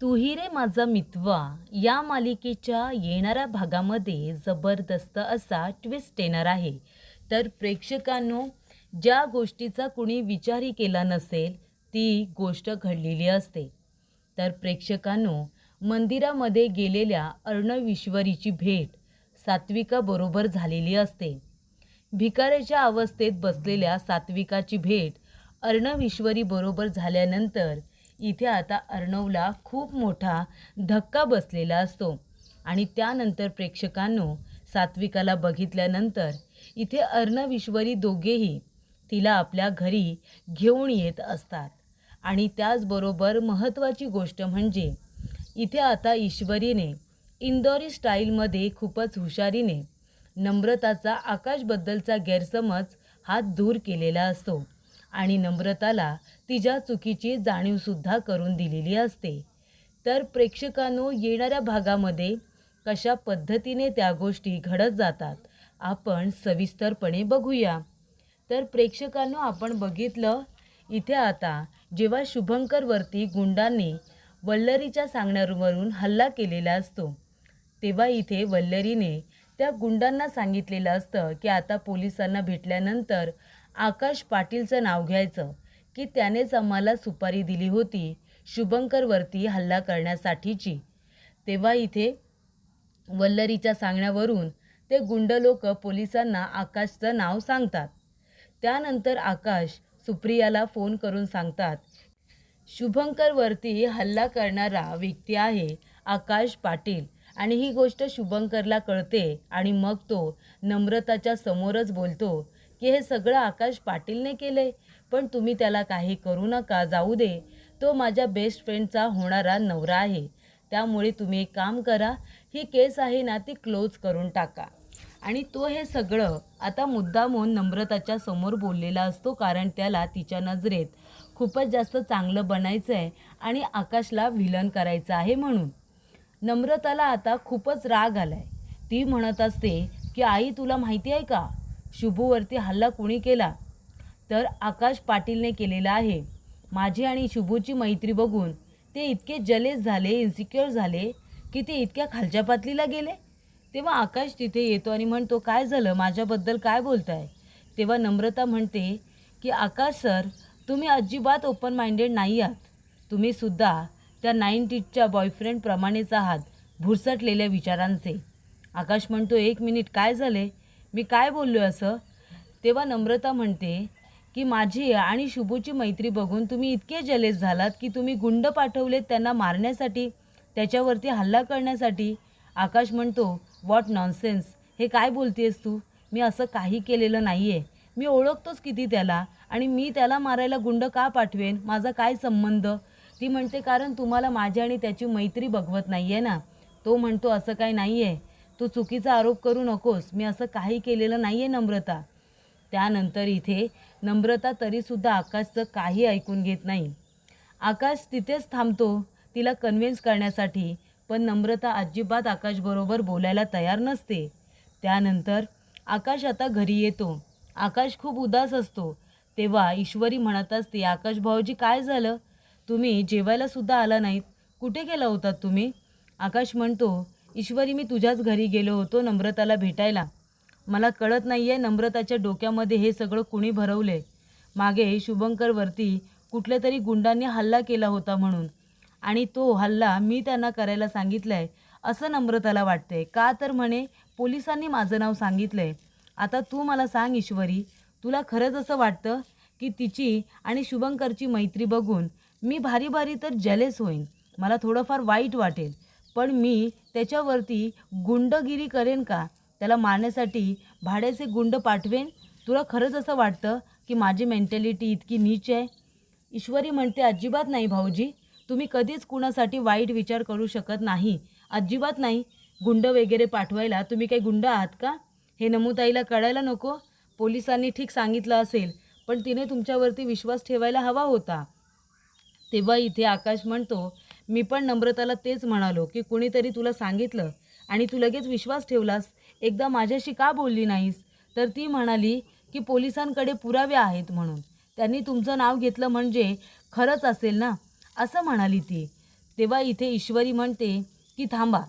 तू ही रे माझा मितवा या मालिकेच्या येणाऱ्या भागामध्ये जबरदस्त असा ट्विस्ट येणार आहे. तर प्रेक्षकांनो, ज्या गोष्टीचा कुणी विचारही केला नसेल ती गोष्ट घडलेली असते. तर प्रेक्षकांनो, मंदिरामध्ये गेलेल्या अर्णव ईश्वरीची भेट सात्विकाबरोबर झालेली असते. भिकाऱ्याच्या अवस्थेत बसलेल्या सात्विकाची भेट अर्णव ईश्वरीबरोबर झाल्यानंतर इथे आता अर्णवला खूप मोठा धक्का बसलेला असतो आणि त्यानंतर प्रेक्षकांनो, सात्विकाला बघितल्यानंतर इथे अर्णव ईश्वरी दोघेही तिला आपल्या घरी घेऊन येत असतात. आणि त्याचबरोबर महत्त्वाची गोष्ट म्हणजे इथे आता ईश्वरीने इंदोरी स्टाईलमध्ये खूपच हुशारीने नम्रताचा आकाशबद्दलचा गैरसमज हा दूर केलेला असतो आणि नम्रताला तिच्या चुकीची जाणीवसुद्धा करून दिलेली असते. तर प्रेक्षकांनो, येणाऱ्या भागामध्ये कशा पद्धतीने त्या गोष्टी घडत जातात आपण सविस्तरपणे बघूया. तर प्रेक्षकांनो, आपण बघितलं इथे आता जेव्हा शुभंकरवरती गुंडांनी वल्लरीच्या सांगण्यावरून हल्ला केलेला असतो, तेव्हा इथे वल्लरीने त्या गुंडांना सांगितलेलं असतं की आता पोलिसांना भेटल्यानंतर आकाश पाटीलचं नाव घ्यायचं की त्यानेच आम्हाला सुपारी दिली होती शुभंकरवरती हल्ला करण्यासाठीची. तेव्हा इथे वल्लरीच्या सांगण्यावरून ते गुंड लोक पोलिसांना आकाशचं नाव सांगतात. त्यानंतर आकाश सुप्रियाला फोन करून सांगतात, शुभंकरवरती हल्ला करणारा व्यक्ती आहे आकाश पाटील आणि ही गोष्ट शुभंकरला कळते आणि मग तो नम्रताच्या समोरच बोलतो की हे सगळं आकाश पाटीलने केले, पण तुम्ही त्याला काही करू नका, जाऊ दे, तो माझ्या बेस्ट फ्रेंडचा होणारा नवरा आहे, त्यामुळे तुम्ही एक काम करा, ही केस आहे ना ती क्लोज करून टाका. आणि तो हे सगळं आता मुद्दामून नम्रताच्या समोर बोललेला असतो, कारण त्याला तिच्या नजरेत खूपच जास्त चांगलं बनायचं आहे आणि आकाशला व्हिलन करायचं आहे म्हणून. नम्रताला आता खूपच राग आलाय. ती म्हणत असते की आई, तुला माहिती आहे का शुभूवरती हल्ला कोणी केला? तर आकाश पाटीलने केलेला आहे. माझी आणि शुभूची मैत्री बघून ते इतके जलेस झाले, इन्सिक्युअर झाले की ते इतक्या खालच्या पातळीला गेले. तेव्हा आकाश तिथे येतो आणि म्हणतो, काय झालं, माझ्याबद्दल काय बोलताय? तेव्हा नम्रता म्हणते की आकाश सर, तुम्ही अजिबात ओपन माइंडेड नाही आहात. तुम्ही सुद्धा त्या 90च्या बॉयफ्रेंडप्रमाणेच आहात, भुरसटलेल्या विचारांचे. आकाश म्हणतो, एक मिनिट, काय झाले, मी काय बोललो असं? तेव्हा नम्रता म्हणते की माझी आणि शुभूची मैत्री बघून तुम्ही इतके जलेस झालात की तुम्ही गुंड पाठवलेत त्यांना मारण्यासाठी, त्याच्यावरती हल्ला करण्यासाठी. आकाश म्हणतो, व्हॉट नॉनसेन्स, हे काय बोलतेस तू? मी असं काही केलेलं नाही आहे. मी ओळखतोच किती त्याला, आणि मी त्याला मारायला गुंड का पाठवेन? माझा काय संबंध? ती म्हणते, कारण तुम्हाला माझी आणि त्याची मैत्री बघवत नाही आहे ना. तो म्हणतो, असं काही नाही आहे, तू चुकीचा आरोप करू नकोस, मी असं काही केलेलं नाही आहे नम्रता. त्यानंतर इथे नम्रता तरीसुद्धा आकाशचं काही ऐकून घेत नाही. आकाश तिथेच थांबतो तिला कन्व्हिन्स करण्यासाठी, पण नम्रता अजिबात आकाशबरोबर बोलायला तयार नसते. त्यानंतर आकाश आता घरी येतो. आकाश खूप उदास असतो. तेव्हा ईश्वरी म्हणत असते, आकाश भाऊजी, काय झालं? तुम्ही जेवायलासुद्धा आला नाहीत, कुठे गेला होतात तुम्ही? आकाश म्हणतो, ईश्वरी, मी तुझ्याच घरी गेलो होतो नम्रताला भेटायला. मला कळत नाही आहे नम्रताच्या डोक्यामध्ये हे सगळं कुणी भरवले. मागे शुभंकरवरती कुठल्या तरी गुंडांनी हल्ला केला होता म्हणून, आणि तो हल्ला मी त्यांना करायला सांगितलं आहे असं नम्रताला वाटते. का तर म्हणे पोलिसांनी माझं नाव सांगितलं आहे. आता तू मला सांग ईश्वरी, तुला खरंच असं वाटतं की तिची आणि शुभंकरची मैत्री बघून मी भारी भारी तर जलेस होईन, मला थोडंफार वाईट वाटेल, पण मी त्याच्यावरती गुंडगिरी करेन का? त्याला मारण्यासाठी भाड्याचे गुंड पाठवेन? तुला खरंच असं वाटतं की माझी मेंटॅलिटी इतकी नीच आहे? ईश्वरी म्हणते, अजिबात नाही भाऊजी, तुम्ही कधीच कुणासाठी वाईट विचार करू शकत नाही, अजिबात नाही. गुंड वगैरे पाठवायला तुम्ही काही गुंड आहात का? हे नमुताईला कळायला नको. पोलिसांनी ठीक सांगितलं असेल, पण तिने तुमच्यावरती विश्वास ठेवायला हवा होता. तेव्हा इथे आकाश म्हणतो, मी पण नम्रताला तेच म्हणालो की कुणीतरी तुला सांगितलं आणि तू लगेच विश्वास ठेवलास, एकदा माझ्याशी का बोलली नाहीस? तर ती म्हणाली की पोलिसांकडे पुरावे आहेत म्हणून, त्यांनी तुमचं नाव घेतलं म्हणजे खरंच असेल ना, असं म्हणाली ती. तेव्हा इथे ईश्वरी म्हणते की थांबा,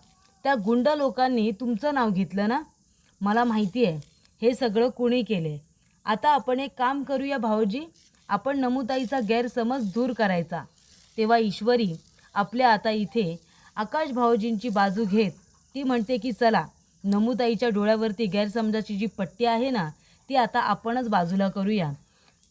त्या गुंड लोकांनी तुमचं नाव घेतलं ना, मला माहिती आहे हे सगळं कुणी केले. आता आपण एक काम करूया भाऊजी, आपण नमुताईचा गैरसमज दूर करायचा. तेव्हा ईश्वरी आपल्या आता इथे आकाश भाऊजींची बाजू घेत ती म्हणते की चला, नमुताईच्या डोळ्यावरती गैरसमजाची जी पट्टी आहे ना, ती आता आपणच बाजूला करूया.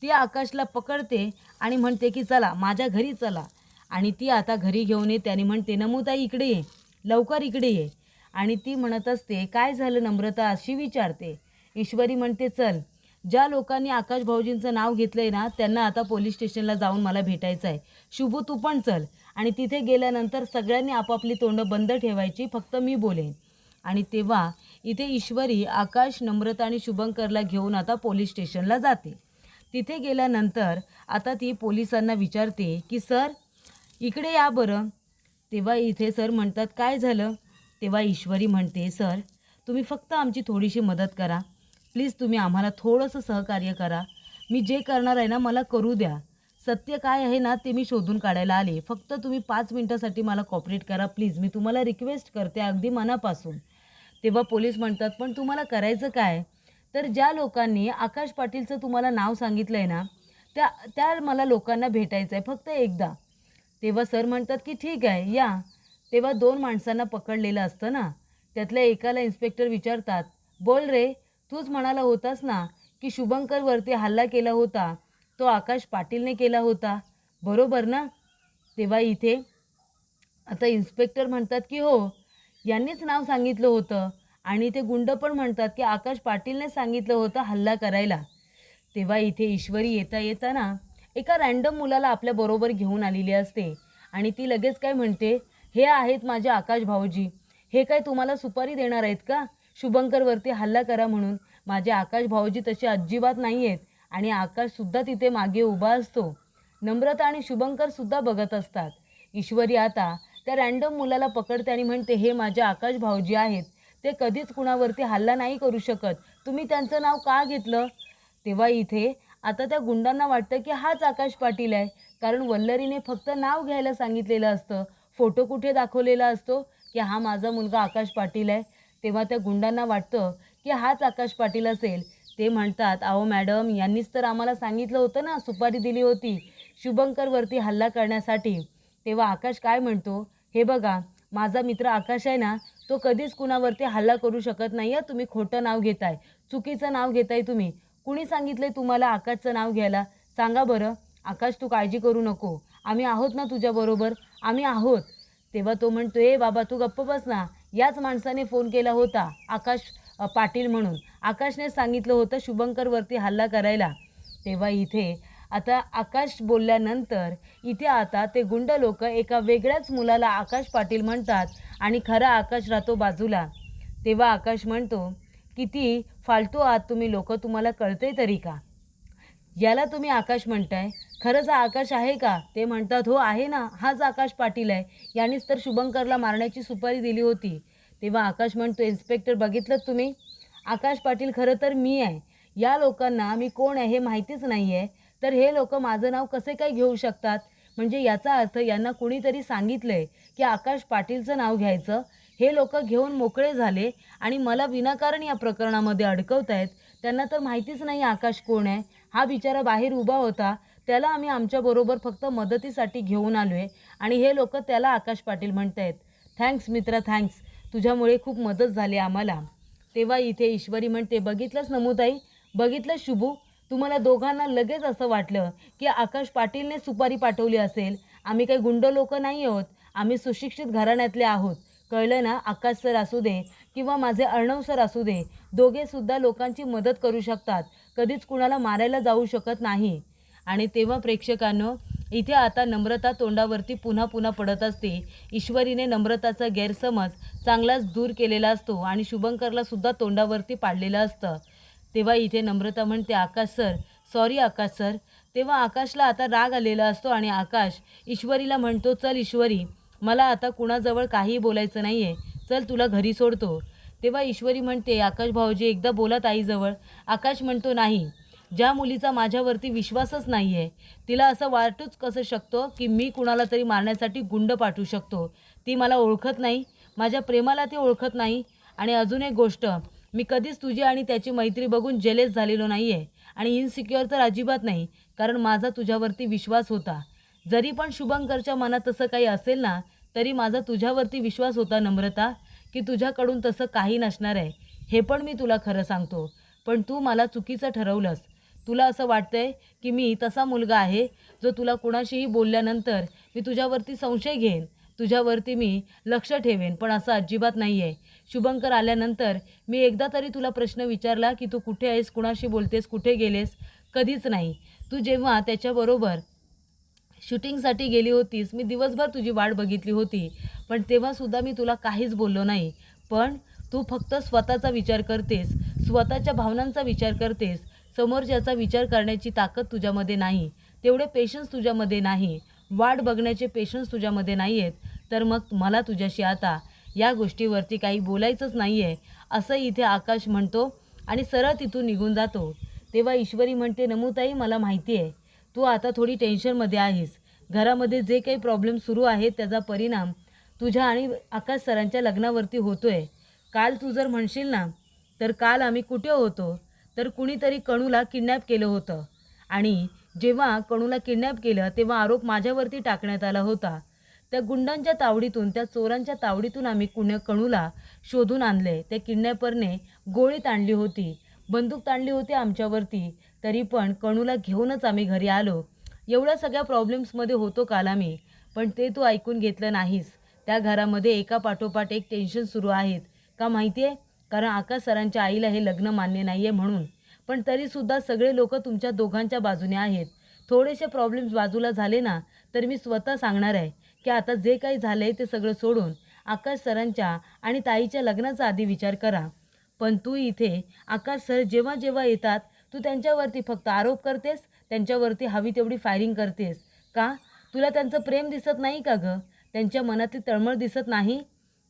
ती आकाशला पकडते आणि म्हणते की चला माझ्या घरी चला. आणि ती आता घरी घेऊन येते आणि म्हणते नमुताई इकडे ये, लवकर इकडे ये. आणि ती म्हणत असते काय झालं नम्रता अशी विचारते. ईश्वरी म्हणते चल, ज्या लोकांनी आकाश भाऊजींचं नाव घेतलंय ना त्यांना आता पोलीस स्टेशनला जाऊन मला भेटायचं आहे. शुभू तू पण चल. आणि तिथे गेल्यानंतर सगळ्यांनी आपापली तोंडं बंद ठेवायची, फक्त मी बोलेन. आणि तेव्हा इथे ईश्वरी आकाश, नम्रता आणि शुभंकरला घेऊन आता पोलीस स्टेशनला जाते. तिथे गेल्यानंतर आता ती पोलिसांना विचारते की सर इकडे या बरं. तेव्हा इथे सर म्हणतात काय झालं. तेव्हा ईश्वरी म्हणते सर तुम्ही फक्त आमची थोडीशी मदत करा, प्लीज तुम्ही आम्हाला थोडंसं सहकार्य करा. मी जे करणार आहे ना मला करू द्या. सत्य काय आहे ना ते मी शोधून काढायला आले. फक्त तुम्ही 5 मिनटासाठी मला कॉपरेट करा प्लीज. मी तुम्हाला रिक्वेस्ट करते अगदी मनापासून. तेव्हा पोलीस म्हणतात पण तुम्हाला करायचं काय. तर ज्या लोकांनी आकाश पाटीलचं तुम्हाला नाव सांगितलं आहे ना त्या त्या मला लोकांना भेटायचं आहे फक्त एकदा. तेव्हा सर म्हणतात की ठीक आहे या. तेव्हा 2 माणसांना पकडलेलं असतं ना, त्यातल्या एकाला इन्स्पेक्टर विचारतात बोल रे, तूच म्हणाला होतास ना की शुभंकरवरती हल्ला केला होता तो आकाश पाटीलने केला होता, बरोबर ना. तेव्हा इथे आता इन्स्पेक्टर म्हणतात की हो, यांनीच नाव सांगितलं होतं. आणि ते गुंड पण म्हणतात की आकाश पाटीलने सांगितलं होतं हल्ला करायला. तेव्हा इथे ईश्वरी येता येताना एका रँडम मुलाला आपल्याबरोबर घेऊन आलेली असते. आणि ती लगेच काय म्हणते, हे आहेत माझे आकाश भाऊजी. हे काय तुम्हाला सुपारी देणार आहेत का शुभंकरवरती हल्ला करा म्हणून. माझे आकाश भाऊजी तसे अजिबात नाही आहेत. आणि आकाशसुद्धा तिथे मागे उभा असतो. नम्रता आणि शुभंकरसुद्धा बघत असतात. ईश्वरी आता त्या रँडम मुलाला पकडते आणि म्हणते हे माझे आकाश भाऊजी आहेत. ते कधीच कुणावरती हल्ला नाही करू शकत. तुम्ही त्यांचं नाव का घेतलं. तेव्हा इथे आता त्या गुंडांना वाटतं की हाच आकाश पाटील आहे. कारण वल्लरीने फक्त नाव घ्यायला सांगितलेलं असतं, फोटो कुठे दाखवलेला असतो की हा माझा मुलगा आकाश पाटील आहे. तेव्हा त्या गुंडांना वाटतं की हाच आकाश पाटील असेल. ते म्हणतात अहो मॅडम, यांनीच तर आम्हाला सांगितलं होतं ना, सुपारी दिली होती शुभंकरवरती हल्ला करण्यासाठी. तेव्हा आकाश काय म्हणतो, हे बघा माझा मित्र आकाश आहे ना, तो कधीच कुणावरती हल्ला करू शकत नाही आहे. तुम्ही खोटं नाव घेताय, चुकीचं नाव घेताय तुम्ही. कुणी सांगितलंय तुम्हाला आकाशचं नाव घ्यायला, सांगा बरं. आकाश तू काळजी करू नको, आम्ही आहोत ना तुझ्याबरोबर, आम्ही आहोत. तेव्हा तो म्हणतो ए बाबा तू गप्प बस ना, याच माणसाने फोन केला होता आकाश पाटील म्हणून. आकाशने सांगितलं होतं शुभंकरवरती हल्ला करायला. तेव्हा इथे आता आकाश बोलल्यानंतर इथे आता ते गुंड लोक एका वेगळ्याच मुलाला आकाश पाटील म्हणतात आणि खरा आकाश राहतो बाजूला. तेव्हा आकाश म्हणतो किती फालतू आहात तुम्ही लोक, तुम्हाला कळतंय तरी का. याला तुम्ही आकाश म्हणताय, खरंच हा आकाश आहे का. ते म्हणतात हो आहे ना, हाच आकाश पाटील आहे. यानेच तर शुभंकरला मारण्याची सुपारी दिली होती. तेव्हा आकाश म्हणतो इन्स्पेक्टर बघितलं तुम्ही, आकाश पाटील खरं तर मी आहे. या लोकांना मी कोण आहे हे माहितीच नाही आहे, तर हे लोक माझं नाव कसे काय घेऊ शकतात. म्हणजे याचा अर्थ यांना कुणीतरी सांगितलं आहे की आकाश पाटीलचं नाव घ्यायचं. हे लोक घेऊन मोकळे झाले आणि मला विनाकारण या प्रकरणामध्ये अडकवत आहेत. त्यांना तर माहितीच नाही आकाश कोण आहे. हा बिचारा बाहेर उभा होता, त्याला आम्ही आमच्याबरोबर फक्त मदतीसाठी घेऊन आलो आहे आणि हे लोक त्याला आकाश पाटील म्हणत आहेत. थँक्स मित्रा, थँक्स, तुझ्यामुळे खूप मदत झाली आम्हाला. तेव्हा इथे ईश्वरी म्हणते बघितलंच नमुताई, बघितलं शुभू, तुम्हाला दोघांना लगेच असं वाटलं की आकाश पाटीलने सुपारी पाठवली असेल. आम्ही काही गुंड लोक नाही आहोत, आम्ही सुशिक्षित घराण्यातले आहोत. कळलं ना. आकाश सर असू दे किंवा माझे अर्णव सर असू दे, दोघेसुद्धा लोकांची मदत करू शकतात, कधीच कुणाला मारायला जाऊ शकत नाही. आणि तेव्हा प्रेक्षकांनो इथे आता नम्रता तोंडावरती पुन्हा पुन्हा पडत असते. ईश्वरीने नम्रताचा गैरसमज चांगलाच दूर केलेला असतो आणि शुभंकरला सुद्धा तोंडावरती पाडलेलं असतं. तेव्हा इथे नम्रता म्हणते आकाश सर, सॉरी आकाश सर. तेव्हा आकाशला आता राग आलेला असतो आणि आकाश ईश्वरीला म्हणतो चल ईश्वरी, मला आता कुणाजवळ काहीही बोलायचं नाही आहे, चल तुला घरी सोडतो. तेव्हा ईश्वरी म्हणते आकाश भाऊजी एकदा बोला ताईजवळ. आकाश म्हणतो नाही, ज्या मुलीचा माझ्यावरती विश्वासच नाही आहे, तिला असं वाटूच कसं शकतो की मी कुणाला तरी मारण्यासाठी गुंड पाठवू शकतो. ती मला ओळखत नाही, माझ्या प्रेमाला ती ओळखत नाही. आणि अजून एक गोष्ट, मी कधीच तुझी आणि त्याची मैत्री बघून जेलेस झालेलो नाही आहे आणि इन्सिक्युअर तर अजिबात नाही, कारण माझा तुझ्यावरती विश्वास होता. जरी पण शुभंकरच्या मनात तसं काही असेल ना, तरी माझा तुझ्यावरती विश्वास होता नम्रता, की तुझ्याकडून तसं काही नसणार आहे. हे पण मी तुला खरं सांगतो. पण तू मला चुकीचं ठरवलंस. तुला असं वाटतंय की मी तसा मुलगा आहे जो तुला कुणाशीही बोलल्यानंतर मी तुझ्यावरती संशय घेईन, तुझ्यावरती मी लक्ष ठेवेन, पण असं अजिबात नाही आहे. शुभंकर आल्यानंतर मी एकदा तरी तुला प्रश्न विचारला की तू कुठे आहेस, कुणाशी बोलतेस, कुठे गेलेस? कधीच नाही. तू जेव्हा त्याच्याबरोबर शूटिंगसाठी गेली होतीस, मी दिवसभर तुझी वाट बघितली होती, पण तेव्हासुद्धा मी तुला काहीच बोललो नाही. पण तू फक्त स्वतःचा विचार करतेस, स्वतःच्या भावनांचा विचार करतेस. समोरच्याचा विचार करण्याची ताकद तुझ्यामध्ये नाही, तेवढे पेशन्स तुझ्यामध्ये नाही, वाट बघण्याचे पेशन्स तुझ्यामध्ये नाही आहेत. तर मग मला तुझ्याशी आता या गोष्टीवरती काही बोलायचंच नाही आहे, असं इथे आकाश म्हणतो आणि सरळ तिथून निघून जातो. तेव्हा ईश्वरी म्हणते, नमुताई मला माहिती आहे तू आता थोडी टेन्शनमध्ये आहेस. घरामध्ये जे काही प्रॉब्लेम सुरू आहेत त्याचा परिणाम तुझ्या आणि आकाश सरांच्या लग्नावरती होतो आहे. काल तू जर म्हणशील ना, तर काल आम्ही कुठे होतो, तर कुणीतरी कणूला किडनॅप केलं होतं आणि जेव्हा कणूला किडनॅप केलं तेव्हा आरोप माझ्यावरती टाकण्यात आला होता. त्या गुंडांच्या तावडीतून, त्या चोरांच्या तावडीतून आम्ही कणूला शोधून आणले. त्या किडनॅपरने गोळी ताणली होती, बंदूक ताणली होती आमच्यावरती, तरी पण कणूला घेऊनच आम्ही घरी आलो. एवढ्या सगळ्या प्रॉब्लेम्समध्ये होतो काल आम्ही, पण ते तू ऐकून घेतलं नाहीस. त्या घरामध्ये एका पाठोपाठ एक टेन्शन सुरू आहेत. का माहिती आहे? कारण आकाश सरांच्या आईला हे लग्न मान्य नाही आहे म्हणून. पण तरीसुद्धा सगळे लोक तुमच्या दोघांच्या बाजूने आहेत. थोडेसे प्रॉब्लेम्स बाजूला झाले ना, तर मी स्वतः सांगणार आहे की आता जे काही झालं आहे ते सगळं सोडून आकाश सरांच्या आणि ताईच्या लग्नाचा आधी विचार करा. पण तू इथे आकाश सर जेव्हा जेव्हा येतात तू त्यांच्यावरती फक्त आरोप करतेस, त्यांच्यावरती हवी तेवढी फायरिंग करतेस. का? तुला त्यांचं प्रेम दिसत नाही का गं? त्यांच्या मनातली तळमळ दिसत नाही?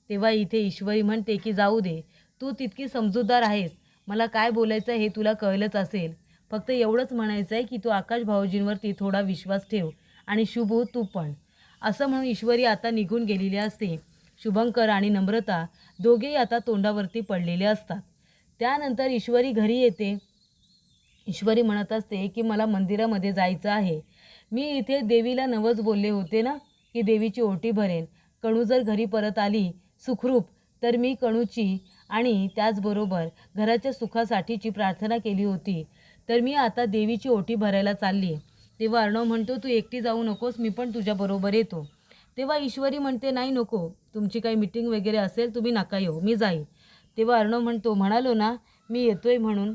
तेव्हा इथे ईश्वरी म्हणते की जाऊ दे, तू तितकी समजूतदार आहेस, मला काय बोलायचं हे तुला कळलंच असेल. फक्त एवढंच म्हणायचं आहे की तू आकाश भाऊजींवरती थोडा विश्वास ठेव आणि शुभू तू पण. असं म्हणून ईश्वरी आता निघून गेलेली असते. शुभंकर आणि नम्रता दोघेही आता तोंडावरती पडलेले असतात. त्यानंतर ईश्वरी घरी येते. ईश्वरी म्हणत असते की मला मंदिरामध्ये जायचं आहे. मी इथे देवीला नवस बोलले होते ना की देवीची ओटी भरेन. कणू जर घरी परत आली सुखरूप तर मी कणूची आणि त्याचबरोबर घराच्या सुखासाठीची प्रार्थना केली होती. तर मी आता देवीची ओटी भरायला चालली. तेव्हा अर्णव म्हणतो तू एकटी जाऊ नकोस, मी पण तुझ्याबरोबर येतो. तेव्हा ईश्वरी म्हणते नाही नको, तुमची काही मीटिंग वगैरे असेल तुम्ही नका येऊ, मी जाईन. तेव्हा अर्णव म्हणतो म्हणालो ना मी येतोय म्हणून.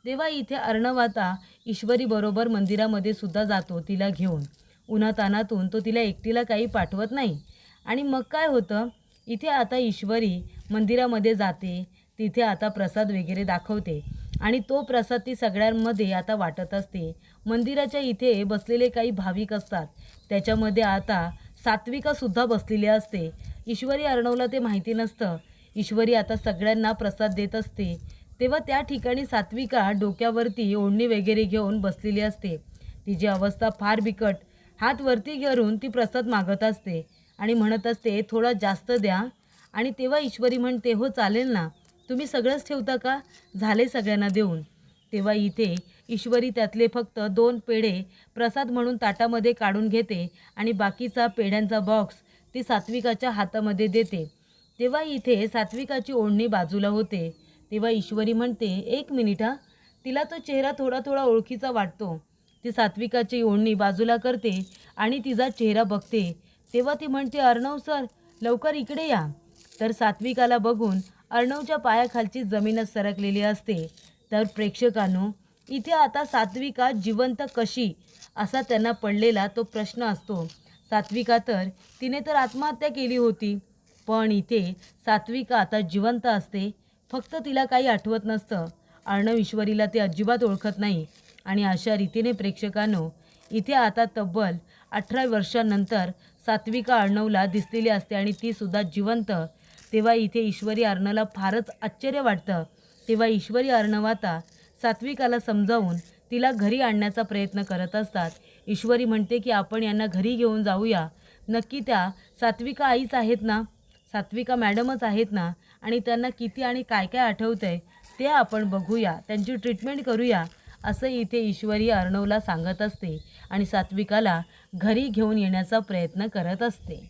तेव्हा इथे अर्णव आता ईश्वरीबरोबर मंदिरामध्ये सुद्धा जातो तिला घेऊन. उन्हातानातून तो तिला एकटीला काही पाठवत नाही. आणि मग काय होतं, इथे आता ईश्वरी मंदिरामध्ये जाते, तिथे आता प्रसाद वगैरे दाखवते आणि तो प्रसाद ती सगळ्यांमध्ये आता वाटत असते. मंदिराच्या इथे बसलेले काही भाविक असतात, त्याच्यामध्ये आता सात्विकासुद्धा बसलेली असते. ईश्वरी अर्णवला ते माहिती नसतं. ईश्वरी आता सगळ्यांना प्रसाद देत असते. तेव्हा त्या ठिकाणी सात्विका डोक्यावरती ओढणी वगैरे घेऊन बसलेली असते. तिची अवस्था फार बिकट. हात वरती करून ती प्रसाद मागत असते आणि म्हणत असते थोडा जास्त द्या. आणि तेव्हा ईश्वरी म्हणते हो चालेल ना, तुम्ही सगळंच ठेवता का? झाले सगळ्यांना देऊन. तेव्हा इथे ईश्वरी त्यातले फक्त 2 पेढे प्रसाद म्हणून ताटामध्ये काढून घेते आणि बाकीचा पेढ्यांचा बॉक्स ती सात्विकाच्या हातामध्ये देते. तेव्हा इथे सात्विकाची ओढणी बाजूला होते. तेव्हा ईश्वरी म्हणते एक मिनिट हा. तिला तो चेहरा थोडा थोडा ओळखीचा वाटतो. ती सात्विकाची ओढणी बाजूला करते आणि तिचा चेहरा बघते. तेव्हा ती म्हणते अर्णव सर लवकर इकडे या. तर सात्विकाला बघून अर्णवच्या पायाखालची जमीनच सरकलेली असते. तर प्रेक्षकांनो, इथे आता सात्विका जिवंत कशी असा त्यांना पडलेला तो प्रश्न असतो. सात्विका तर तिने तर आत्महत्या केली होती, पण इथे सात्विका आता जिवंत असते. फक्त तिला काही आठवत नसतं. अर्णव ईश्वरीला ते अजिबात ओळखत नाही. आणि अशा रीतीने प्रेक्षकांनो, इथे आता तब्बल 18 वर्षांनंतर सात्विका अर्णवला दिसलेली असते आणि ती सुद्धा जिवंत. तेव्हा इथे ईश्वरी अर्णवला फारच आश्चर्य वाटतं. तेव्हा ईश्वरी अर्णव आता सात्विकाला समजावून तिला घरी आणण्याचा प्रयत्न करत असतात. ईश्वरी म्हणते की आपण यांना घरी घेऊन जाऊया. नक्की त्या सात्विका आईच आहेत ना, सात्विका मॅडमच आहेत ना, आणि त्यांना किती आणि काय काय आठवतंय ते आपण बघूया, त्यांची ट्रीटमेंट करूया, असं इथे ईश्वरी अर्णवला सांगत असते आणि सात्विकाला घरी घेऊन येण्याचा प्रयत्न करत असते.